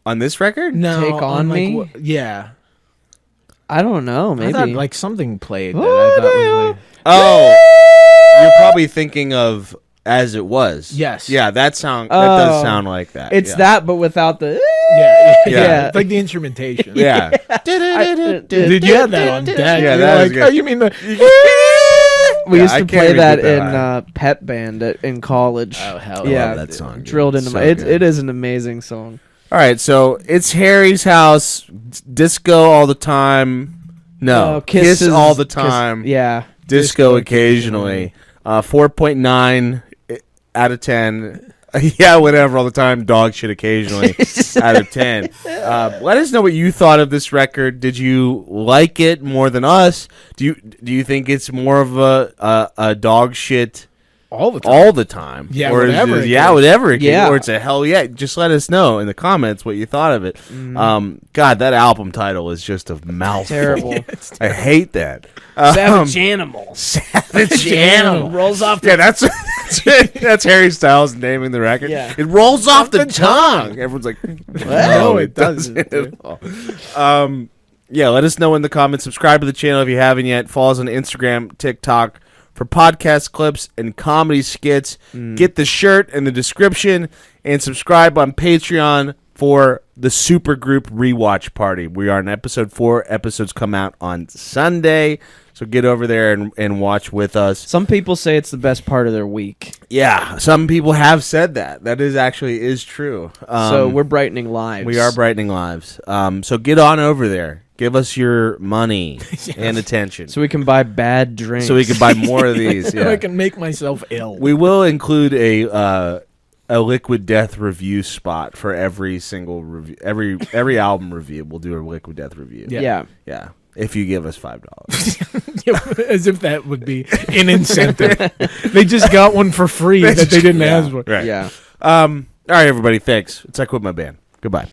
[SPEAKER 1] on this record.
[SPEAKER 3] No,
[SPEAKER 2] Take On
[SPEAKER 3] like,
[SPEAKER 2] Me?
[SPEAKER 3] Yeah,
[SPEAKER 2] I don't know. Maybe
[SPEAKER 3] I thought like something played that
[SPEAKER 2] Oh,
[SPEAKER 3] I thought was like,
[SPEAKER 1] Oh, you're probably thinking of "As It Was."
[SPEAKER 3] Yes.
[SPEAKER 1] Yeah, that does
[SPEAKER 2] Oh.
[SPEAKER 1] sound like that.
[SPEAKER 2] it's
[SPEAKER 1] yeah.
[SPEAKER 2] that, but without the. Yeah.
[SPEAKER 3] It's like the instrumentation.
[SPEAKER 1] Yeah.
[SPEAKER 3] Dude, you had that on deck.
[SPEAKER 1] Yeah,
[SPEAKER 3] You're
[SPEAKER 1] that was
[SPEAKER 3] like,
[SPEAKER 1] good.
[SPEAKER 3] oh, you mean the?
[SPEAKER 2] We used
[SPEAKER 1] I
[SPEAKER 2] to
[SPEAKER 1] can't
[SPEAKER 2] play
[SPEAKER 1] even
[SPEAKER 2] that
[SPEAKER 1] get
[SPEAKER 2] in
[SPEAKER 1] that
[SPEAKER 2] Pep Band in college.
[SPEAKER 3] Oh hell,
[SPEAKER 2] yeah,
[SPEAKER 1] I love that song, dude.
[SPEAKER 2] drilled into
[SPEAKER 1] So
[SPEAKER 2] my.
[SPEAKER 1] good.
[SPEAKER 2] It is an amazing song.
[SPEAKER 1] All right, so it's Harry's house, disco all the time. No, kiss all the time.
[SPEAKER 2] Yeah.
[SPEAKER 1] Disco occasionally. 4.9 out of 10. Yeah, whatever all the time. Dog shit occasionally out of 10. Let us know what you thought of this record. Did you like it more than us? Do you think it's more of a dog shit
[SPEAKER 3] all the time.
[SPEAKER 1] all the time?
[SPEAKER 3] Yeah,
[SPEAKER 1] or
[SPEAKER 3] whatever
[SPEAKER 1] is
[SPEAKER 3] it
[SPEAKER 1] it, yeah,
[SPEAKER 3] is.
[SPEAKER 1] whatever it
[SPEAKER 2] Yeah.
[SPEAKER 1] is, or it's a hell yeah. Just let us know in the comments what you thought of it. God, that album title is just a mouthful.
[SPEAKER 2] Terrible.
[SPEAKER 1] I hate that.
[SPEAKER 2] Savage Animal.
[SPEAKER 1] Savage Animal.
[SPEAKER 2] Rolls off.
[SPEAKER 1] Yeah, that's Harry Styles naming the record.
[SPEAKER 2] Yeah.
[SPEAKER 1] It rolls off the tongue. Everyone's like,
[SPEAKER 3] No, it doesn't.
[SPEAKER 1] at all. Yeah, let us know in the comments. Subscribe to the channel if you haven't yet. Follow us on Instagram, TikTok for podcast clips and comedy skits. Get the shirt in the description and subscribe on Patreon for the super group rewatch party. We are on episode 4. Episodes come out on Sunday. So get over there and watch with us.
[SPEAKER 2] Some people say it's the best part of their week.
[SPEAKER 1] Yeah, some people have said that. That is true.
[SPEAKER 2] So we're brightening lives.
[SPEAKER 1] We are brightening lives. So get on over there. Give us your money and attention.
[SPEAKER 2] So we can buy bad drinks.
[SPEAKER 1] So we can buy more of these.
[SPEAKER 3] So I
[SPEAKER 1] Yeah.
[SPEAKER 3] can make myself ill.
[SPEAKER 1] We will include a Liquid Death review spot for every single review. Every album review, we'll do a Liquid Death review.
[SPEAKER 2] Yeah.
[SPEAKER 1] Yeah. If you give us $5.
[SPEAKER 3] As if that would be an incentive. They just got one for free that they didn't ask for.
[SPEAKER 1] Right.
[SPEAKER 2] Yeah.
[SPEAKER 1] All right, everybody. Thanks. It's I Quit My Band. Goodbye.